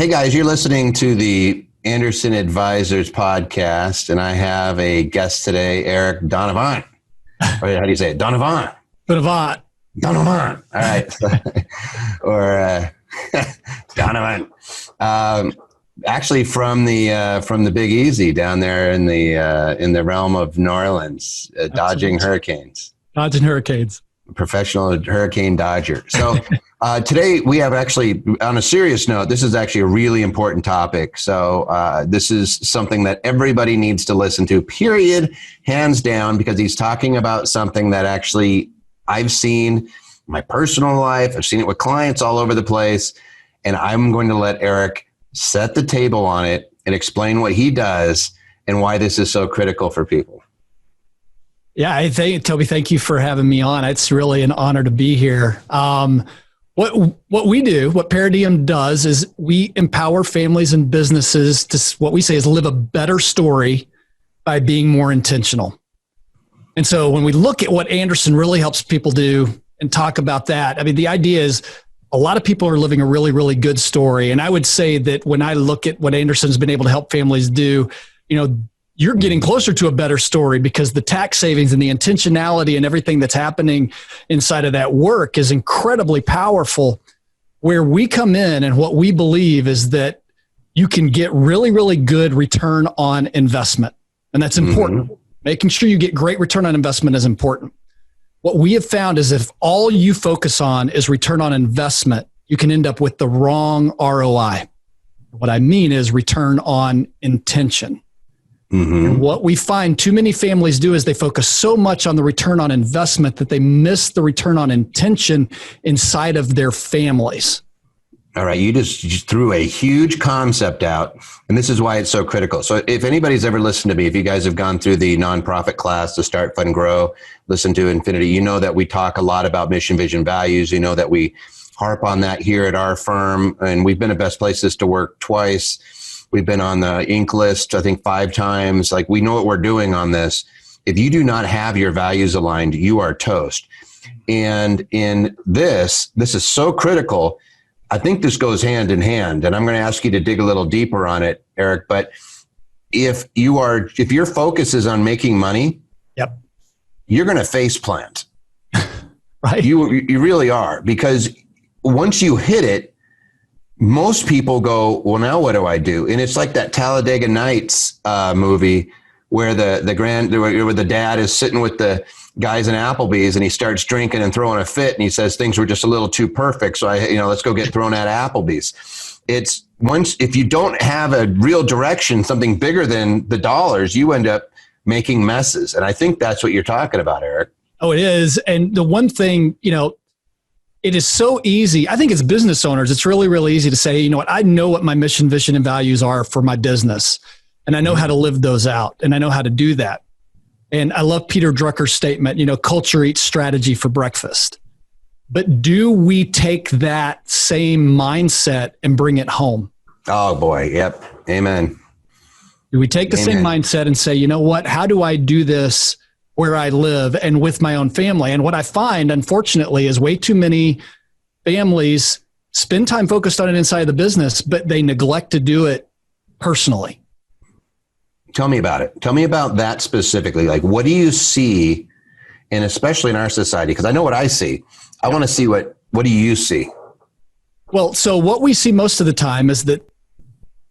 Hey guys, you're listening to the Anderson Advisors podcast, and I have a guest today, Eric Dunavant. How do you say it? Dunavant. Dunavant. Dunavant. All right. Or Dunavant. Actually, from the Big Easy down there in the realm of New Orleans, dodging hurricanes. Dodging hurricanes. Professional hurricane dodger. So today we have actually, on a serious note, this is actually a really important topic. So this is something that everybody needs to listen to, period, hands down, because he's talking about something that actually I've seen in my personal life. I've seen it with clients all over the place. And I'm going to let Eric set the table on it and explain what he does and why this is so critical for people. Yeah, Toby, thank you for having me on. It's really an honor to be here. What we do, what Paradiem does, is we empower families and businesses to what we say is live a better story by being more intentional. And so when we look at what Anderson really helps people do and talk about that, I mean, the idea is a lot of people are living a really, really good story. And I would say that when I look at what Anderson's been able to help families do, you're getting closer to a better story because the tax savings and the intentionality and everything that's happening inside of that work is incredibly powerful. Where we come in and what we believe is that you can get really, really good return on investment. And that's important. Mm-hmm. Making sure you get great return on investment is important. What we have found is if all you focus on is return on investment, you can end up with the wrong ROI. What I mean is return on intention. Mm-hmm. And what we find too many families do is they focus so much on the return on investment that they miss the return on intention inside of their families. All right. You just threw a huge concept out, and this is why it's so critical. So if anybody's ever listened to me, if you guys have gone through the nonprofit class to Start, Fund, Grow, listen to Infinity, you know that we talk a lot about mission, vision, values. You know that we harp on that here at our firm, and we've been at Best Places to Work twice. We've been on the Inc. list, I think 5 times. Like, we know what we're doing on this. If you do not have your values aligned, you are toast. And in this is so critical. I think this goes hand in hand, and I'm going to ask you to dig a little deeper on it, Eric. But if your focus is on making money, yep, you're going to face plant. Right? You really are, because once you hit it, most people go, well, now what do I do? And it's like that Talladega Nights movie where where the dad is sitting with the guys in Applebee's and he starts drinking and throwing a fit and he says things were just a little too perfect. So let's go get thrown at Applebee's. It's if you don't have a real direction, something bigger than the dollars, you end up making messes. And I think that's what you're talking about, Eric. Oh, it is. And the one thing, it is so easy. I think as business owners, it's really, really easy to say, you know what, I know what my mission, vision, and values are for my business. And I know how to live those out. And I know how to do that. And I love Peter Drucker's statement, culture eats strategy for breakfast. But do we take that same mindset and bring it home? Oh, boy. Yep. Amen. Do we take the same mindset and say, you know what, how do I do this where I live and with my own family? And what I find, unfortunately, is way too many families spend time focused on it inside the business, but they neglect to do it personally. Tell me about it. Tell me about that specifically. Like, what do you see, and especially in our society? Because I know what I see. I want to see what do you see? Well, so what we see most of the time is that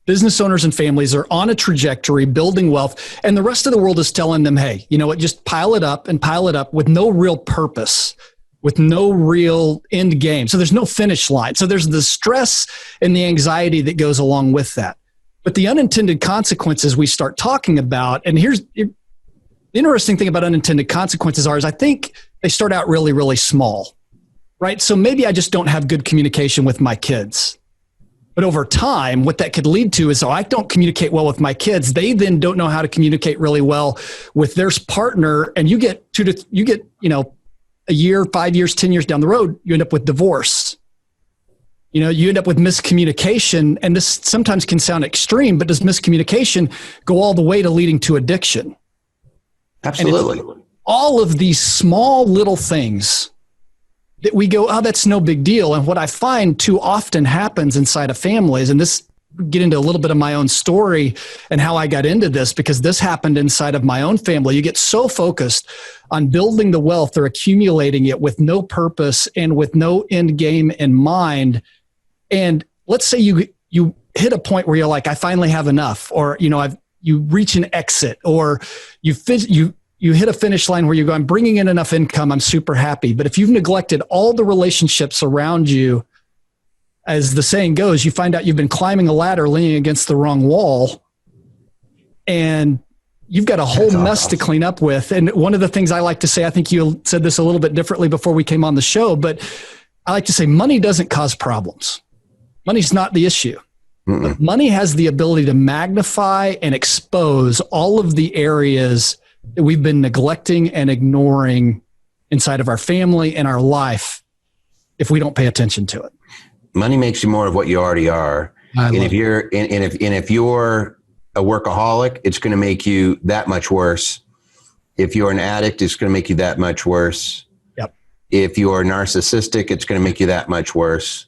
business owners and families are on a trajectory, building wealth, and the rest of the world is telling them, hey, you know what, just pile it up with no real purpose, with no real end game. So there's no finish line. So there's the stress and the anxiety that goes along with that. But the unintended consequences we start talking about, and here's the interesting thing about unintended consequences is I think they start out really, really small, right? So maybe I just don't have good communication with my kids. But over time, what that could lead to is, I don't communicate well with my kids. They then don't know how to communicate really well with their partner. And you get a year, 5 years, 10 years down the road, you end up with divorce. You end up with miscommunication. And this sometimes can sound extreme, but does miscommunication go all the way to leading to addiction? Absolutely. All of these small little things that we go, oh, that's no big deal. And what I find too often happens inside of families, and this get into a little bit of my own story and how I got into this, because this happened inside of my own family. You get so focused on building the wealth or accumulating it with no purpose and with no end game in mind. And let's say you hit a point where you're like, I finally have enough, or, you reach an exit, or you hit a finish line where you go, I'm bringing in enough income, I'm super happy. But if you've neglected all the relationships around you, as the saying goes, you find out you've been climbing a ladder leaning against the wrong wall, and you've got a whole mess to clean up with. And one of the things I like to say, I think you said this a little bit differently before we came on the show, but I like to say money doesn't cause problems. Money's not the issue. But money has the ability to magnify and expose all of the areas that we've been neglecting and ignoring inside of our family and our life if we don't pay attention to it. Money makes you more of what you already are. And if you're a workaholic, it's going to make you that much worse. If you're an addict, it's going to make you that much worse. Yep. If you're narcissistic, it's going to make you that much worse.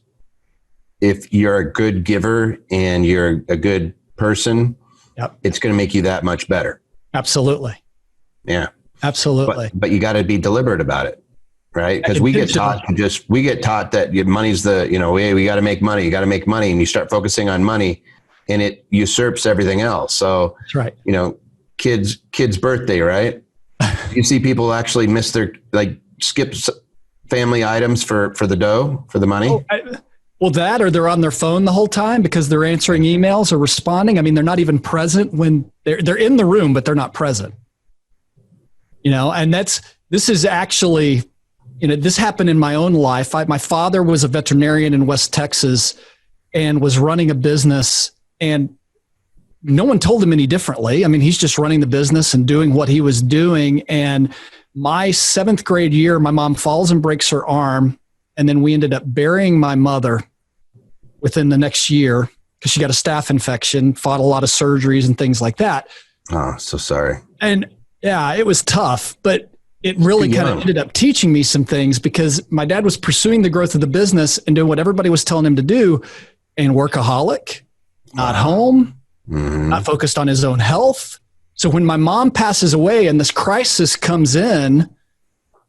If you're a good giver and you're a good person, yep, it's going to make you that much better. Absolutely. Yeah. Absolutely. But you got to be deliberate about it, right? Because we get taught that money's the, hey, we got to make money. You got to make money. And you start focusing on money and it usurps everything else. So, that's right. Kid's birthday, right? You see people actually miss skip family items for the dough, for the money. Well, that, or they're on their phone the whole time because they're answering emails or responding. I mean, they're not even present when they're in the room, but they're not present. And this is actually, this happened in my own life. My father was a veterinarian in West Texas and was running a business, and no one told him any differently. I mean, he's just running the business and doing what he was doing. And my 7th grade year, my mom falls and breaks her arm. And then we ended up burying my mother within the next year because she got a staph infection, fought a lot of surgeries and things like that. Oh, so sorry. And yeah, it was tough, but it really kind of ended up teaching me some things, because my dad was pursuing the growth of the business and doing what everybody was telling him to do, and workaholic, not home, not focused on his own health. So when my mom passes away and this crisis comes in,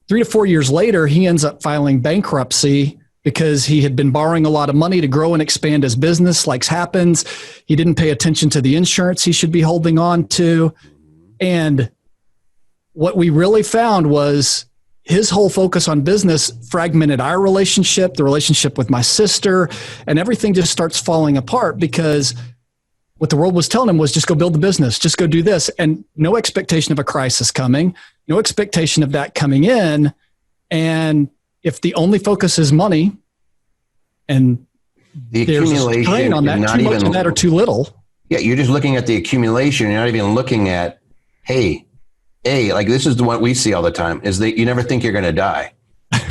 3 to 4 years later, he ends up filing bankruptcy because he had been borrowing a lot of money to grow and expand his business, like happens. He didn't pay attention to the insurance he should be holding on to. And what we really found was his whole focus on business fragmented our relationship, the relationship with my sister, and everything just starts falling apart, because what the world was telling him was just go build the business, just go do this. And no expectation of a crisis coming, no expectation of that coming in. And if the only focus is money, and the accumulation on that, not too much even of that or too little. Yeah, you're just looking at the accumulation. You're not even looking at, like this is the one we see all the time, is that you never think you're going to die.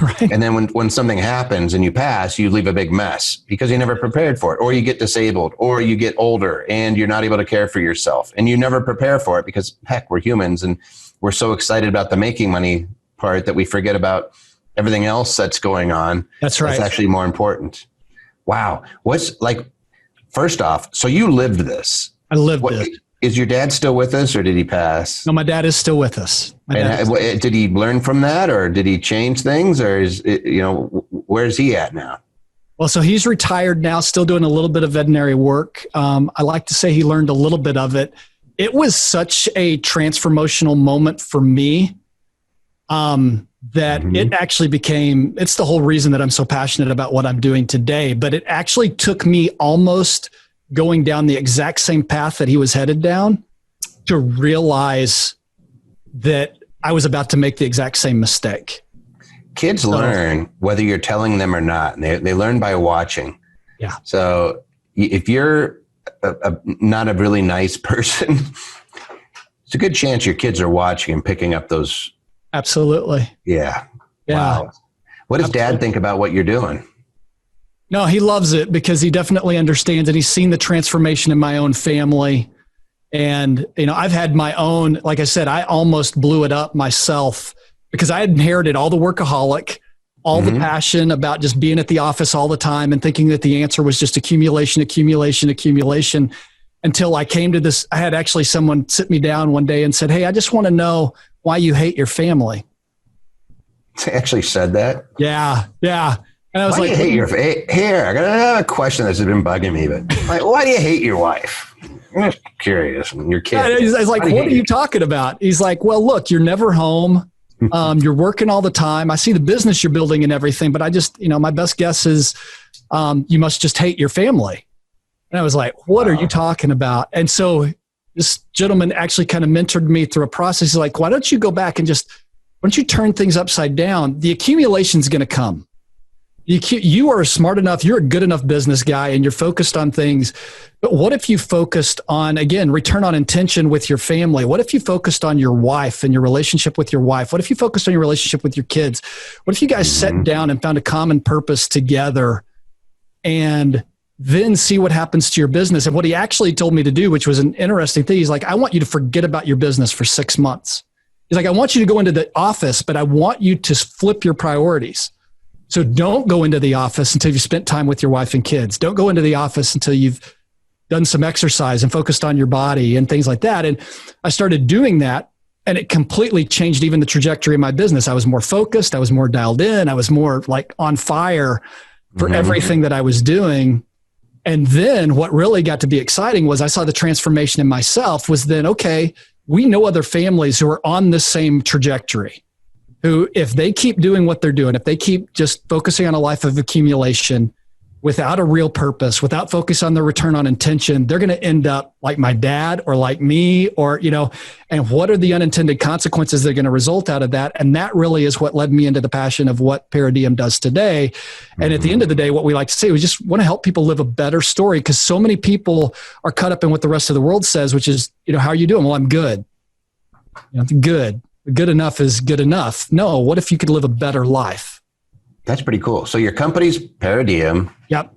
Right. And then when something happens and you pass, you leave a big mess because you never prepared for it, or you get disabled, or you get older and you're not able to care for yourself, and you never prepare for it because heck, we're humans and we're so excited about the making money part that we forget about everything else that's going on. That's right. That's actually more important. Wow. First off, so you lived this. I lived this. Is your dad still with us, or did he pass? No, my dad is still with us. Did he learn from that, or did he change things, or where's he at now? Well, so he's retired now, still doing a little bit of veterinary work. I like to say he learned a little bit of it. It was such a transformational moment for me that it actually it's the whole reason that I'm so passionate about what I'm doing today. But it actually took me almost going down the exact same path that he was headed down to realize that I was about to make the exact same mistake. Kids learn whether you're telling them or not. They learn by watching. Yeah. So if you're not a really nice person, it's a good chance your kids are watching and picking up those. Absolutely. Yeah. Yeah. Wow. What does Dad think about what you're doing? No, he loves it because he definitely understands, and he's seen the transformation in my own family. And, I've had my own, like I said, I almost blew it up myself because I had inherited all the workaholic, all the passion about just being at the office all the time and thinking that the answer was just accumulation, until I came to this. I had actually someone sit me down one day and said, "Hey, I just want to know why you hate your family." They actually said that? Yeah. And I was why like, do you hate your here, I got a question that's been bugging me, but like, why do you hate your wife? I'm just curious. Your kid. I was like, what are you talking about? He's like, well, look, you're never home. You're working all the time. I see the business you're building and everything, but I just, my best guess is you must just hate your family. And I was like, what are you talking about? And so this gentleman actually kind of mentored me through a process. He's like, why don't you go back and why don't you turn things upside down? The accumulation is going to come. You are smart enough, you're a good enough business guy, and you're focused on things. But what if you focused on, again, return on intention with your family? What if you focused on your wife and your relationship with your wife? What if you focused on your relationship with your kids? What if you guys sat down and found a common purpose together and then see what happens to your business? And what he actually told me to do, which was an interesting thing, he's like, I want you to forget about your business for 6 months. He's like, I want you to go into the office, but I want you to flip your priorities. So don't go into the office until you've spent time with your wife and kids. Don't go into the office until you've done some exercise and focused on your body and things like that. And I started doing that, and it completely changed even the trajectory of my business. I was more focused. I was more dialed in. I was more like on fire for everything that I was doing. And then what really got to be exciting was I saw the transformation in myself was then, okay, we know other families who are on the same trajectory, who, if they keep doing what they're doing, if they keep just focusing on a life of accumulation without a real purpose, without focus on the return on intention, they're going to end up like my dad or like me, or, and what are the unintended consequences that are going to result out of that? And that really is what led me into the passion of what Paradiem does today. And at the end of the day, what we like to say, we just want to help people live a better story, because so many people are caught up in what the rest of the world says, which is, how are you doing? Well, I'm good. Good. Good enough is good enough. No, what if you could live a better life? That's pretty cool. So your company's Paradiem. Yep.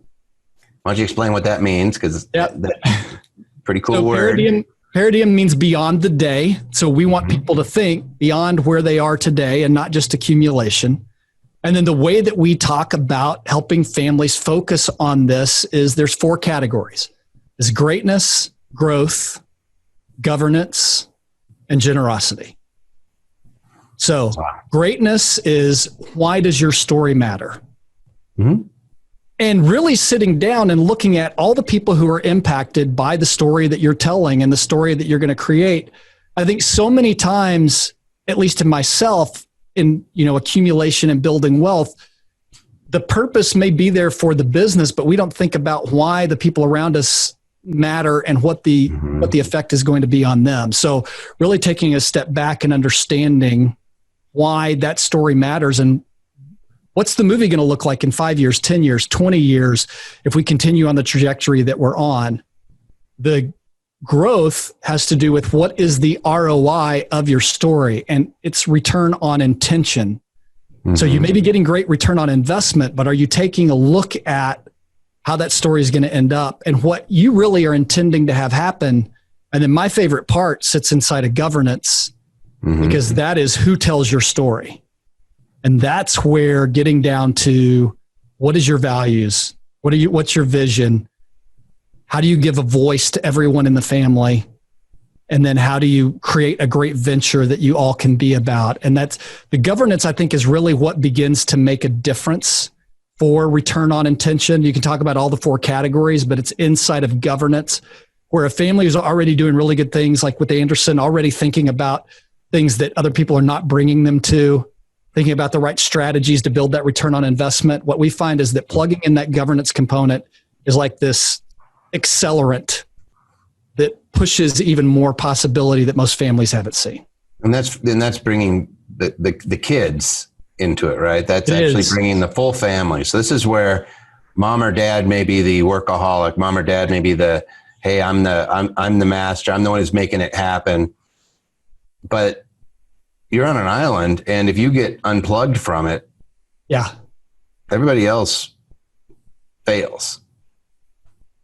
Why don't you explain what that means? Because that's pretty cool word. Paradiem means beyond the day. So we want people to think beyond where they are today and not just accumulation. And then the way that we talk about helping families focus on this is there's 4 categories. There's greatness, growth, governance, and generosity. So greatness is, why does your story matter? And really sitting down and looking at all the people who are impacted by the story that you're telling and the story that you're going to create. I think so many times, at least in myself, in accumulation and building wealth, the purpose may be there for the business, but we don't think about why the people around us matter and what the effect is going to be on them. So really taking a step back and understanding why that story matters, and what's the movie going to look like in 5 years, 10 years, 20 years, if we continue on the trajectory that we're on. The growth has to do with what is the ROI of your story, and it's return on intention. So you may be getting great return on investment, but are you taking a look at how that story is going to end up and what you really are intending to have happen? And then my favorite part sits inside of governance, because that is who tells your story. And that's where getting down to what is your values? What's your vision? How do you give a voice to everyone in the family? And then how do you create a great venture that you all can be about? And that's the governance, I think, is really what begins to make a difference for return on intention. You can talk about all the 4 categories, but it's inside of governance where a family is already doing really good things, like with Anderson, already thinking about things that other people are not bringing them to, thinking about the right strategies to build that return on investment. What we find is that plugging in that governance component is like this accelerant that pushes even more possibility that most families haven't seen. And that's bringing the kids into it, right? That's actually bringing the full family. So this is where mom or dad may be the workaholic. Mom or dad may be the, hey, I'm the master. I'm the one who's making it happen. But you're on an island, and if you get unplugged from it, everybody else fails.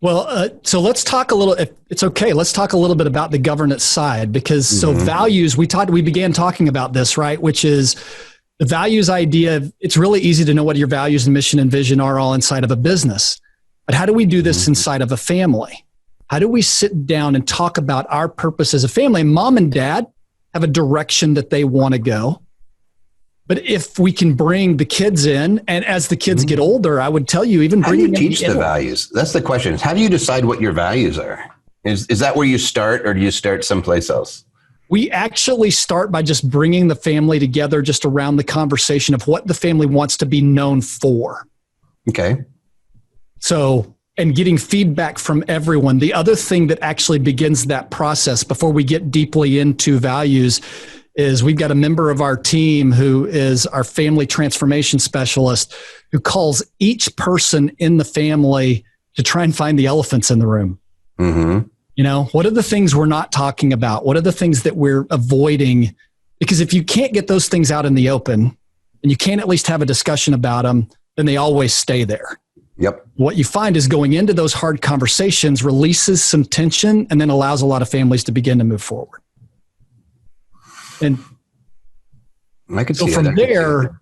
Well, so let's talk a little, if it's okay, let's talk a little bit about the governance side, because so values, we began talking about this, right? Which is the The values idea, it's really easy to know what your values and mission and vision are all inside of a business. But how do we do this inside of a family? How do we sit down and talk about our purpose as a family? Mom and dad have a direction that they want to go. But if we can bring the kids in, and as the kids get older, I would tell you, even how do bringing you teach the values? That's the question. How do you decide what your values are? Is that where you start, or do you start someplace else? We actually start by just bringing the family together just around the conversation of what the family wants to be known for. Okay. So, and getting feedback from everyone. The other thing that actually begins that process before we get deeply into values is we've got a member of our team who is our family transformation specialist who calls each person in the family to try and find the elephants in the room. Mm-hmm. You know, what are the things we're not talking about? What are the things that we're avoiding? Because if you can't get those things out in the open and you can't at least have a discussion about them, then they always stay there. Yep. What you find is going into those hard conversations releases some tension and then allows a lot of families to begin to move forward. And I could so see from there,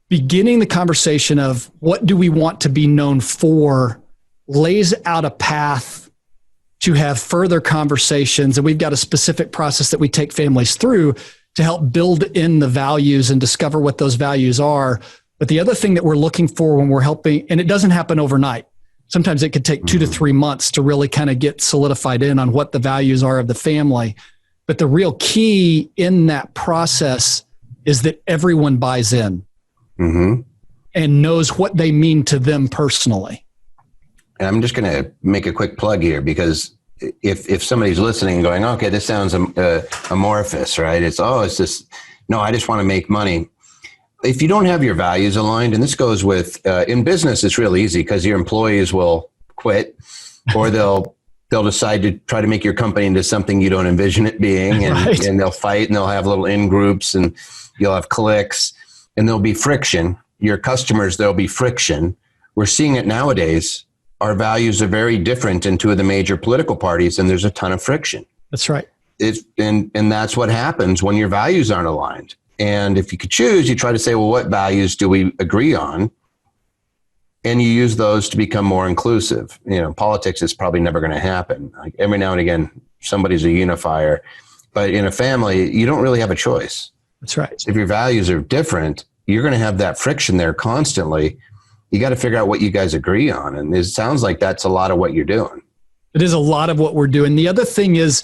beginning the conversation of what do we want to be known for lays out a path to have further conversations. And we've got a specific process that we take families through to help build in the values and discover what those values are. But the other thing that we're looking for when we're helping, and it doesn't happen overnight. Sometimes it could take 2 to 3 months to really kind of get solidified in on what the values are of the family. But the real key in that process is that everyone buys in and knows what they mean to them personally. And I'm just going to make a quick plug here, because if somebody's listening and going, okay, this sounds amorphous, right? It's just, no, I just want to make money. If you don't have your values aligned, and this goes with, in business, it's real easy because your employees will quit, or they'll decide to try to make your company into something you don't envision it being, and, right. and they'll fight, and they'll have little in-groups, and you'll have cliques, and there'll be friction. Your customers, there'll be friction. We're seeing it nowadays. Our values are very different in two of the major political parties, and there's a ton of friction. That's right. And that's what happens when your values aren't aligned. And if you could choose, you try to say, well, what values do we agree on? And you use those to become more inclusive. You know, politics is probably never going to happen. Like every now and again, somebody's a unifier. But in a family, you don't really have a choice. That's right. So if your values are different, you're going to have that friction there constantly. You got to figure out what you guys agree on. And it sounds like that's a lot of what you're doing. It is a lot of what we're doing. The other thing is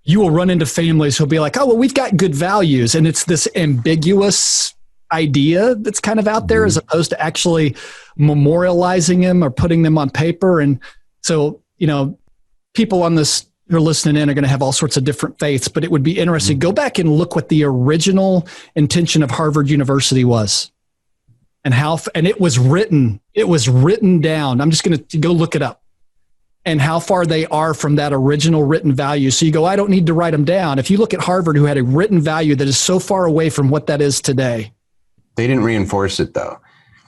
you will run into families who'll be like, oh, well, we've got good values. And it's this ambiguous idea that's kind of out there as opposed to actually memorializing them or putting them on paper. And so, you know, people on this who are listening in are going to have all sorts of different faiths, but it would be interesting. Go back and look what the original intention of Harvard University was. And and it was written down. I'm just going to go look it up and how far they are from that original written value. So you go, I don't need to write them down. If you look at Harvard, who had a written value that is so far away from what that is today. They didn't reinforce it though.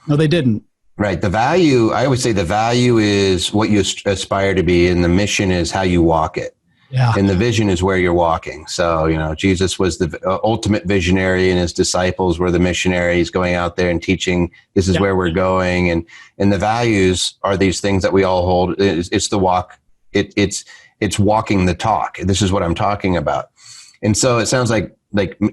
No, they didn't. Right. The value, I always say the value is what you aspire to be, and the mission is how you walk it. Yeah. And the vision is where you're walking. So, you know, Jesus was the ultimate visionary, and his disciples were the missionaries going out there and teaching, this is where we're going. And the values are these things that we all hold. It's the walk. It's walking the talk. This is what I'm talking about. And so it sounds like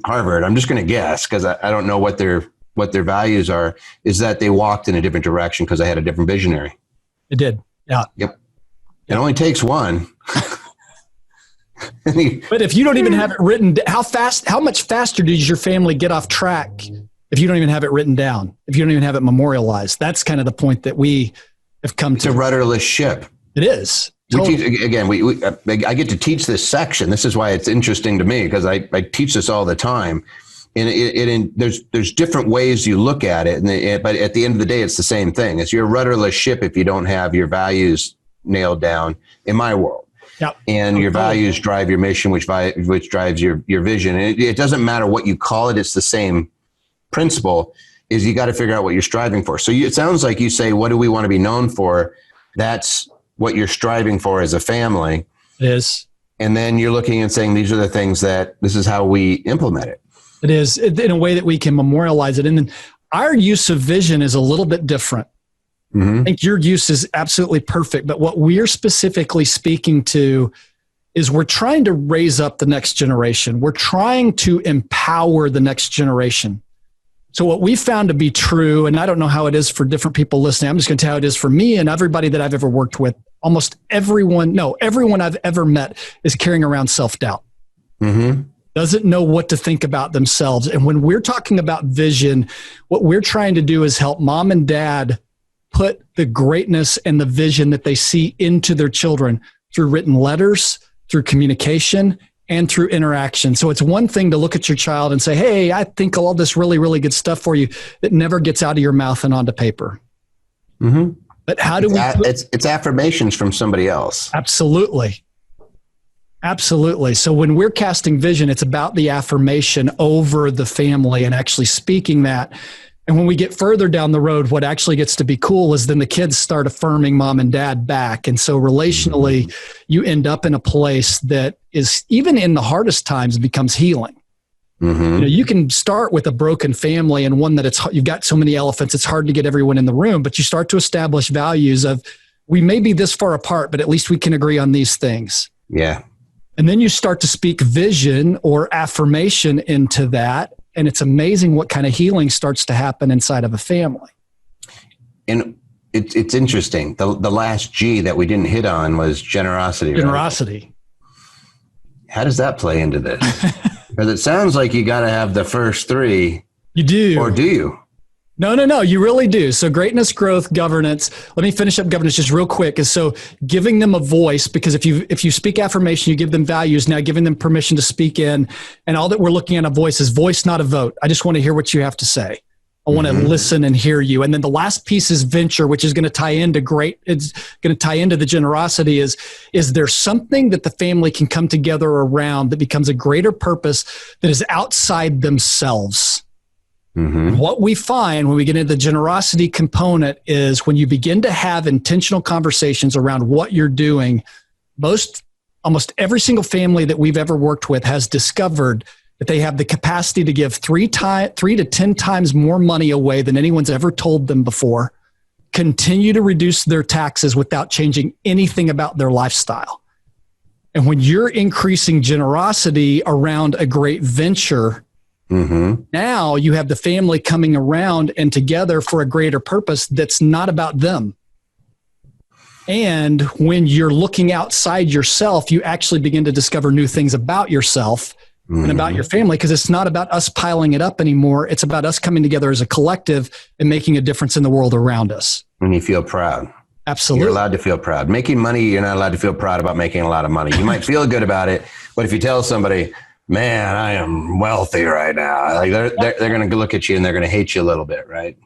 Harvard, I'm just going to guess, because I don't know what their values are, is that they walked in a different direction because they had a different visionary. It did. Yeah. Yep. It only takes one. But if you don't even have it written, how much faster does your family get off track if you don't even have it written down, if you don't even have it memorialized? That's kind of the point that we have come to. It's a rudderless ship. It is. Totally. I get to teach this section. This is why it's interesting to me, because I teach this all the time. And there's different ways you look at it, but at the end of the day, it's the same thing. It's your rudderless ship if you don't have your values nailed down, in my world. Yep. And your values drive your mission, which drives your vision. And it doesn't matter what you call it. It's the same principle, is you got to figure out what you're striving for. So it sounds like you say, what do we want to be known for? That's what you're striving for as a family. It is. And then you're looking and saying, these are the things this is how we implement it. It is, in a way that we can memorialize it. And then our use of vision is a little bit different. I think your use is absolutely perfect. But what we're specifically speaking to is we're trying to raise up the next generation. We're trying to empower the next generation. So what we found to be true, and I don't know how it is for different people listening, I'm just going to tell you how it is for me and everybody that I've ever worked with. Almost everyone I've ever met is carrying around self-doubt. Doesn't know what to think about themselves. And when we're talking about vision, what we're trying to do is help mom and dad put the greatness and the vision that they see into their children through written letters, through communication, and through interaction. So it's one thing to look at your child and say, hey, I think all this really, really good stuff for you that never gets out of your mouth and onto paper. But how do it's affirmations from somebody else. Absolutely. Absolutely. So when we're casting vision, it's about the affirmation over the family and actually speaking that. And when we get further down the road, what actually gets to be cool is then the kids start affirming mom and dad back. And so relationally, you end up in a place that is, even in the hardest times, becomes healing. You know, you can start with a broken family and one that you've got so many elephants, it's hard to get everyone in the room, but you start to establish values of, we may be this far apart, but at least we can agree on these things. Yeah. And then you start to speak vision or affirmation into that. And it's amazing what kind of healing starts to happen inside of a family. And it's interesting. The last G that we didn't hit on was generosity. Generosity. Right? How does that play into this? Because it sounds like you got to have the first three. You do. Or do you? No. You really do. So greatness, growth, governance. Let me finish up governance just real quick. Is so giving them a voice, because if you speak affirmation, you give them values, now giving them permission to speak in. And all that we're looking at a voice is voice, not a vote. I just want to hear what you have to say. I want to listen and hear you. And then the last piece is venture, which is going to tie into it's going to tie into the generosity is there something that the family can come together around that becomes a greater purpose that is outside themselves? What we find when we get into the generosity component is when you begin to have intentional conversations around what you're doing, almost every single family that we've ever worked with has discovered that they have the capacity to give 3 to 10 times more money away than anyone's ever told them before, continue to reduce their taxes without changing anything about their lifestyle. And when you're increasing generosity around a great venture, now you have the family coming around and together for a greater purpose that's not about them. And when you're looking outside yourself, you actually begin to discover new things about yourself and about your family, because it's not about us piling it up anymore. It's about us coming together as a collective and making a difference in the world around us. And you feel proud. Absolutely. You're allowed to feel proud. Making money, you're not allowed to feel proud about making a lot of money. You might feel good about it, but if you tell somebody, man, I am wealthy right now, like they're going to look at you and they're going to hate you a little bit, right?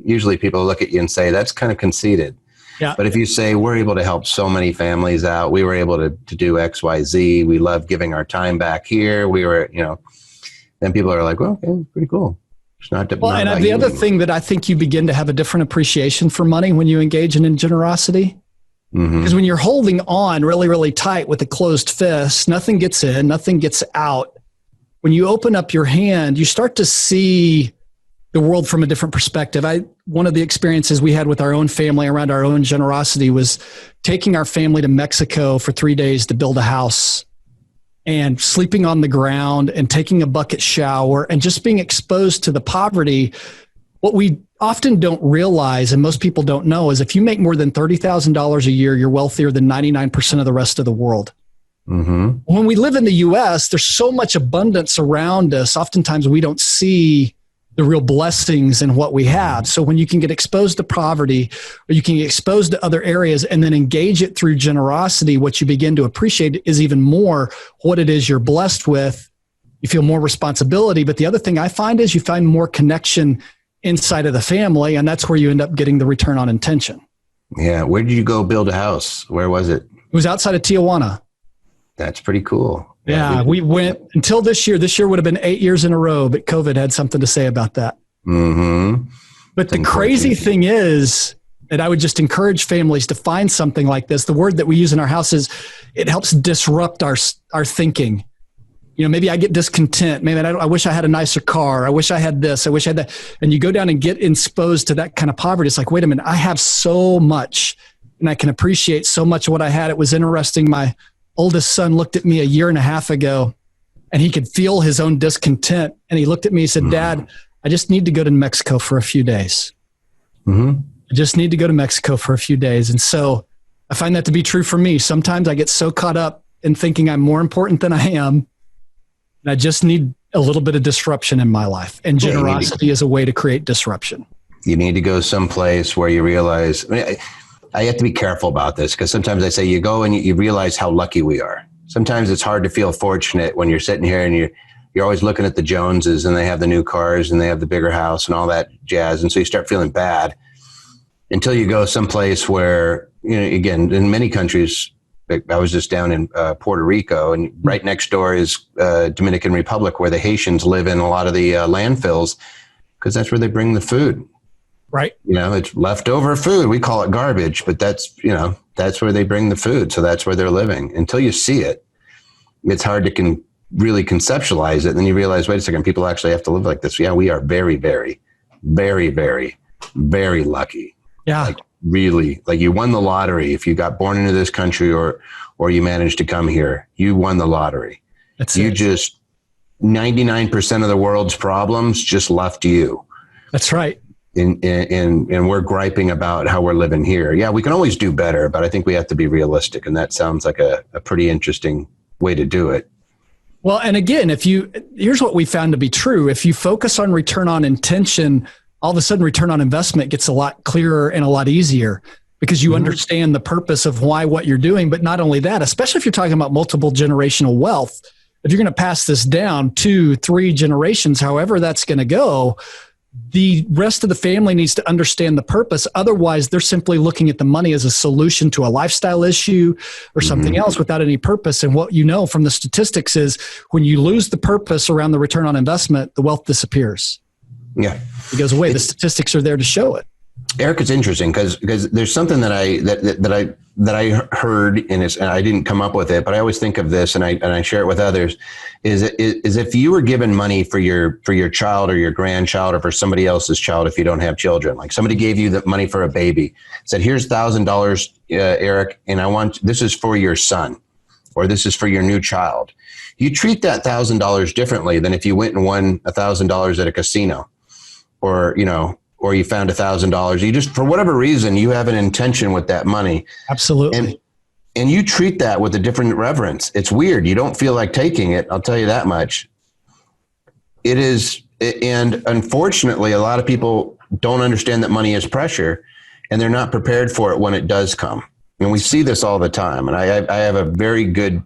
Usually people look at you and say, that's kind of conceited. Yeah. But if you say, we're able to help so many families out, we were able to do X, Y, Z, we love giving our time back here, we were, then people are like, well, okay, pretty cool. It's not well, not and the other thing that I think you begin to have a different appreciation for money when you engage in generosity. Because when you're holding on really, really tight with a closed fist, nothing gets in, nothing gets out. When you open up your hand, you start to see the world from a different perspective. One of the experiences we had with our own family around our own generosity was taking our family to Mexico for 3 days to build a house and sleeping on the ground and taking a bucket shower and just being exposed to the poverty. What we often don't realize, and most people don't know, is if you make more than $30,000 a year, you're wealthier than 99% of the rest of the world. When we live in the U.S., there's so much abundance around us. Oftentimes we don't see the real blessings in what we have. So when you can get exposed to poverty, or you can get exposed to other areas and then engage it through generosity, what you begin to appreciate is even more what it is you're blessed with. You feel more responsibility. But the other thing I find is you find more connection inside of the family, and that's where you end up getting the return on intention. Yeah. Where did you go build a house? Where was it? It was outside of Tijuana. That's pretty cool. Yeah, we went until this year. This year would have been 8 years in a row, but COVID had something to say about that. But the crazy thing is that I would just encourage families to find something like this. The word that we use in our house is it helps disrupt our thinking. maybe I get discontent. Maybe I wish I had a nicer car. I wish I had this. I wish I had that. And you go down and get exposed to that kind of poverty. It's like, wait a minute, I have so much and I can appreciate so much of what I had. It was interesting. My oldest son looked at me a year and a half ago and he could feel his own discontent. And he looked at me and said, Dad, I just need to go to Mexico for a few days. I just need to go to Mexico for a few days. And so I find that to be true for me. Sometimes I get so caught up in thinking I'm more important than I am. And I just need a little bit of disruption in my life. And generosity is a way to create disruption. You need to go someplace where you realize, I have to be careful about this because sometimes I say you go and you realize how lucky we are. Sometimes it's hard to feel fortunate when you're sitting here and you're always looking at the Joneses and they have the new cars and they have the bigger house and all that jazz. And so you start feeling bad until you go someplace where, again, in many countries, I was just down in Puerto Rico, and right next door is Dominican Republic, where the Haitians live in a lot of the landfills, because that's where they bring the food. Right. It's leftover food. We call it garbage, but that's where they bring the food. So that's where they're living. Until you see it, it's hard to really conceptualize it. And then you realize, wait a second, people actually have to live like this. Yeah, we are very, very, very, very, very lucky. Yeah. Really, like you won the lottery. If you got born into this country or you managed to come here, you won the lottery. Just 99% of the world's problems just left you. That's right. And we're griping about how we're living here. Yeah, we can always do better, but I think we have to be realistic. And that sounds like a pretty interesting way to do it. Well, and again, here's what we found to be true. If you focus on return on intention, all of a sudden return on investment gets a lot clearer and a lot easier because you understand the purpose of why what you're doing. But not only that, especially if you're talking about multiple generational wealth, if you're going to pass this down 2-3 generations, however that's going to go, the rest of the family needs to understand the purpose. Otherwise, they're simply looking at the money as a solution to a lifestyle issue or something else without any purpose. And what you know from the statistics is when you lose the purpose around the return on investment, the wealth disappears. Yeah. It goes away. The statistics are there to show it. Eric, it's interesting because there's something that I heard, and I didn't come up with it, but I always think of this, and I share it with others. Is if you were given money for your child or your grandchild or for somebody else's child, if you don't have children, like somebody gave you the money for a baby, said, "Here's $1,000, Eric, and this is for your son, or this is for your new child." You treat that $1,000 differently than if you went and won $1,000 at a casino, or you found $1,000. You just, for whatever reason, you have an intention with that money. Absolutely. And you treat that with a different reverence. It's weird. You don't feel like taking it. I'll tell you that much. It is. And unfortunately, a lot of people don't understand that money is pressure and they're not prepared for it when it does come. And we see this all the time. And I have a very good,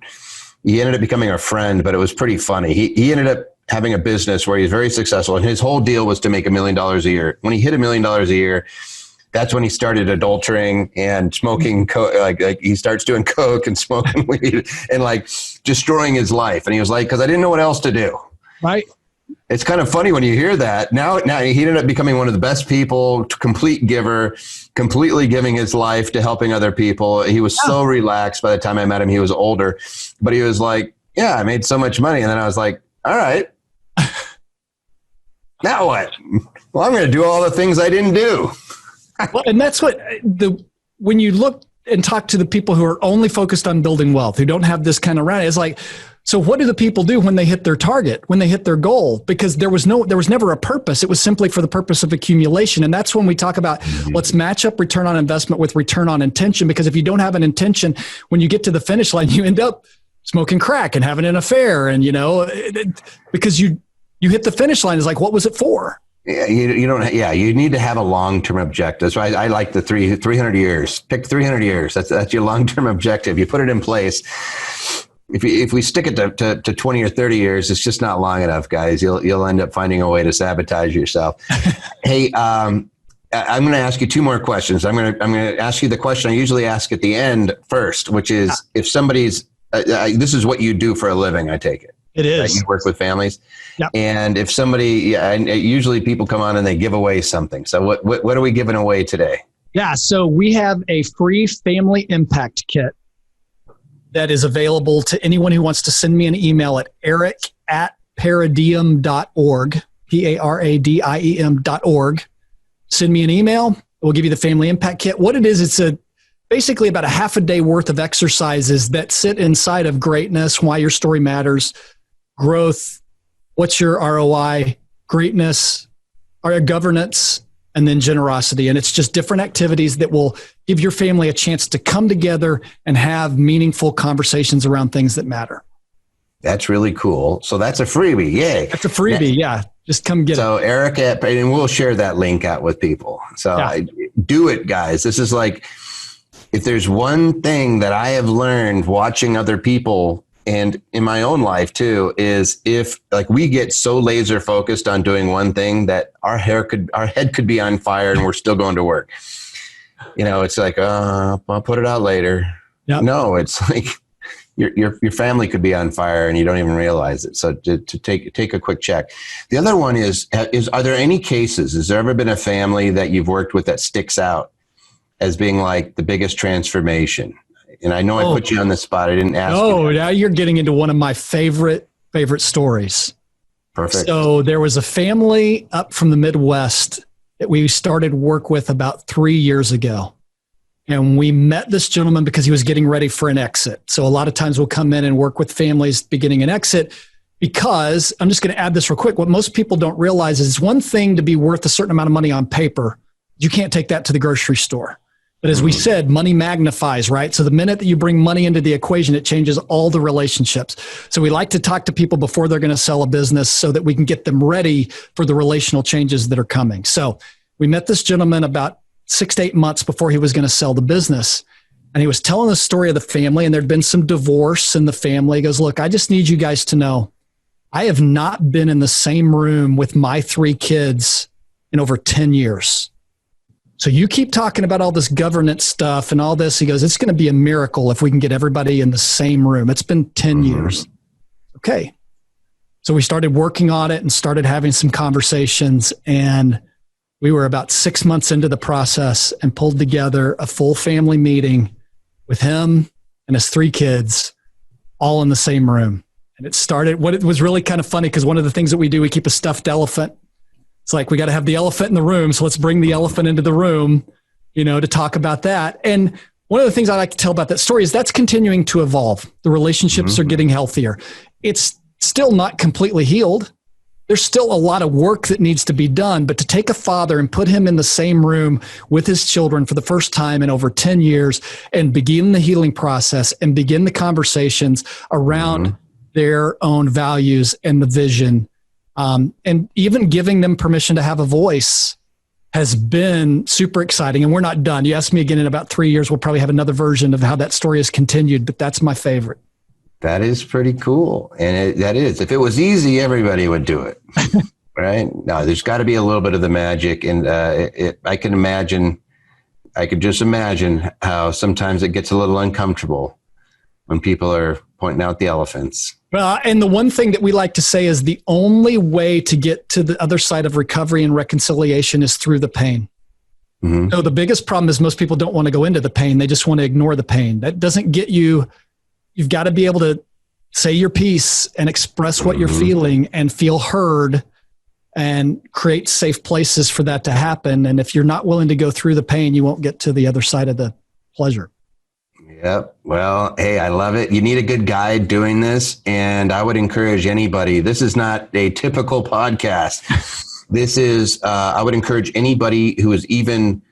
he ended up becoming a friend, but it was pretty funny. He ended up having a business where he's very successful, and his whole deal was to make $1 million a year. When he hit $1 million a year, that's when he started adultering and smoking coke. Like he starts doing coke and smoking weed and like destroying his life. And he was like, "Because I didn't know what else to do." Right. It's kind of funny when you hear that. Now he ended up becoming one of the best people, complete giver, completely giving his life to helping other people. He was so relaxed. By the time I met him, he was older, but he was like, "Yeah, I made so much money." And then I was like, "All right. Now what?" Well, I'm going to do all the things I didn't do. Well, and that's what when you look and talk to the people who are only focused on building wealth, who don't have this kind of round, it's like, so what do the people do when they hit their target, when they hit their goal? Because there was never a purpose. It was simply for the purpose of accumulation. And that's when we talk about let's match up return on investment with return on intention. Because if you don't have an intention, when you get to the finish line, you end up smoking crack and having an affair. And, because you hit the finish line, it's like, what was it for? Yeah, you don't. Yeah, you need to have a long-term objective. That's why I like the 300 years. Pick 300 years. That's your long-term objective. You put it in place. If we stick it to 20 or 30 years, it's just not long enough, guys. You'll end up finding a way to sabotage yourself. Hey, I'm going to ask you 2 more questions. I'm going to ask you the question I usually ask at the end first, which is if somebody's this is what you do for a living. I take it. It is. Right? You work with families. Yep. And if somebody, and usually people come on and they give away something. So what are we giving away today? Yeah. So we have a free family impact kit. that is available to anyone who wants to send me an email at eric@paradiem.org, paradiem.org. Send me an email. We'll give you the Family Impact Kit. What it is, it's basically about a half a day worth of exercises that sit inside of greatness, why your story matters, growth, what's your ROI, greatness, or governance, and then generosity. And it's just different activities that will give your family a chance to come together and have meaningful conversations around things that matter. That's really cool. So that's a freebie. Yay. That's a freebie. Yeah. Just come get it. So Eric, and we'll share that link out with people. So do it, guys. This is like, if there's one thing that I have learned watching other people and in my own life too, is if like we get so laser focused on doing one thing that our head could be on fire and we're still going to work. It's like, I'll put it out later. Yep. No, it's like your family could be on fire and you don't even realize it. So to take a quick check. The other one is are there any cases, has there ever been a family that you've worked with that sticks out as being like the biggest transformation? And I know I put you on the spot. I didn't ask. Oh, now you're getting into one of my favorite stories. Perfect. So there was a family up from the Midwest that we started work with about 3 years ago. And we met this gentleman because he was getting ready for an exit. So a lot of times we'll come in and work with families beginning an exit, because I'm just going to add this real quick. What most people don't realize is it's one thing to be worth a certain amount of money on paper. You can't take that to the grocery store. But as we said, money magnifies, right? So the minute that you bring money into the equation, it changes all the relationships. So we like to talk to people before they're going to sell a business so that we can get them ready for the relational changes that are coming. So we met this gentleman about 6 to 8 months before he was going to sell the business. And he was telling the story of the family, and there'd been some divorce in the family. He goes, look, I just need you guys to know, I have not been in the same room with my 3 kids in over 10 years. So you keep talking about all this governance stuff and all this. He goes, it's going to be a miracle if we can get everybody in the same room. It's been 10 years. Okay. So we started working on it and started having some conversations, and we were about 6 months into the process and pulled together a full family meeting with him and his 3 kids all in the same room. And it was really kind of funny because one of the things that we do, we keep a stuffed elephant. It's like, we got to have the elephant in the room. So let's bring the elephant into the room, to talk about that. And one of the things I like to tell about that story is that's continuing to evolve. The relationships are getting healthier. It's still not completely healed. There's still a lot of work that needs to be done, but to take a father and put him in the same room with his children for the first time in over 10 years and begin the healing process and begin the conversations around their own values and the vision, and even giving them permission to have a voice has been super exciting. And we're not done. You ask me again in about 3 years, we'll probably have another version of how that story has continued, but that's my favorite. That is pretty cool. And that is, if it was easy, everybody would do it, right? No, there's got to be a little bit of the magic. And I could just imagine how sometimes it gets a little uncomfortable when people are pointing out the elephants. And the one thing that we like to say is the only way to get to the other side of recovery and reconciliation is through the pain. So the biggest problem is most people don't want to go into the pain. They just want to ignore the pain. That doesn't get you. You've got to be able to say your piece and express what you're feeling and feel heard and create safe places for that to happen. And if you're not willing to go through the pain, you won't get to the other side of the pleasure. Yep. Well, hey, I love it. You need a good guide doing this. And I would encourage anybody, this is not a typical podcast. This is, I would encourage anybody who is even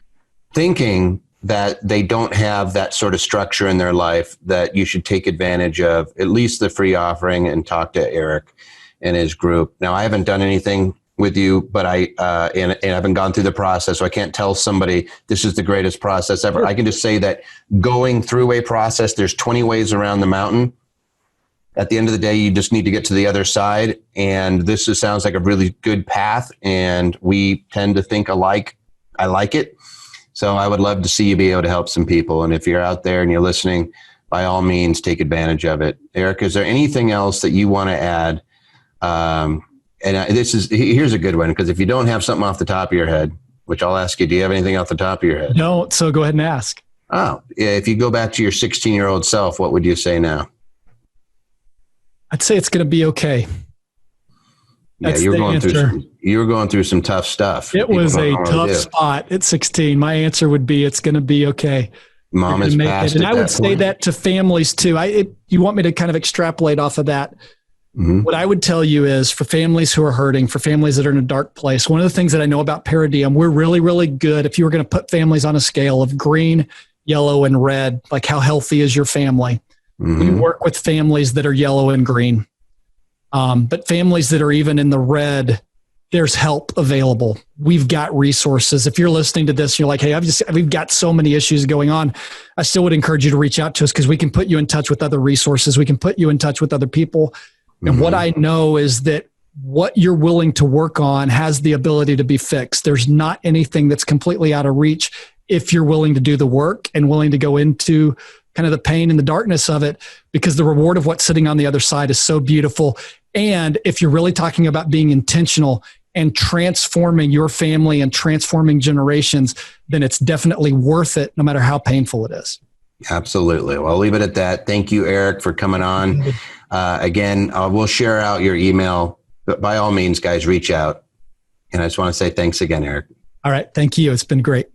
thinking that they don't have that sort of structure in their life, that you should take advantage of at least the free offering and talk to Eric and his group. Now, I haven't done anything with you, but I haven't gone through the process, so I can't tell somebody this is the greatest process ever. I can just say that going through a process, there's 20 ways around the mountain. At the end of the day, you just need to get to the other side. And this sounds like a really good path. And we tend to think alike. I like it. So I would love to see you be able to help some people. And if you're out there and you're listening, by all means, take advantage of it. Eric, is there anything else that you want to add? Here's a good one, because if you don't have something off the top of your head, which I'll ask you, do you have anything off the top of your head? No. So go ahead and ask. Oh, if you go back to your 16-year-old self, what would you say now? I'd say it's going to be okay. Yeah, you were going through some tough stuff. It was a tough spot at 16. My answer would be, it's going to be okay. Mom is past it. And I would say that to families too. You want me to kind of extrapolate off of that? Mm-hmm. What I would tell you is, for families who are hurting, for families that are in a dark place, one of the things that I know about Paradiem, we're really, really good. If you were going to put families on a scale of green, yellow, and red, like how healthy is your family? Mm-hmm. We work with families that are yellow and green. But families that are even in the red, there's help available. We've got resources. If you're listening to this and you're like, hey, we've got so many issues going on, I still would encourage you to reach out to us, because we can put you in touch with other resources. We can put you in touch with other people. And what I know is that what you're willing to work on has the ability to be fixed. There's not anything that's completely out of reach if you're willing to do the work and willing to go into kind of the pain and the darkness of it, because the reward of what's sitting on the other side is so beautiful. And if you're really talking about being intentional and transforming your family and transforming generations, then it's definitely worth it, no matter how painful it is. Absolutely. Well, I'll leave it at that. Thank you, Eric, for coming on. Again, we'll share out your email, but by all means, guys, reach out. And I just want to say thanks again, Eric. All right. Thank you. It's been great.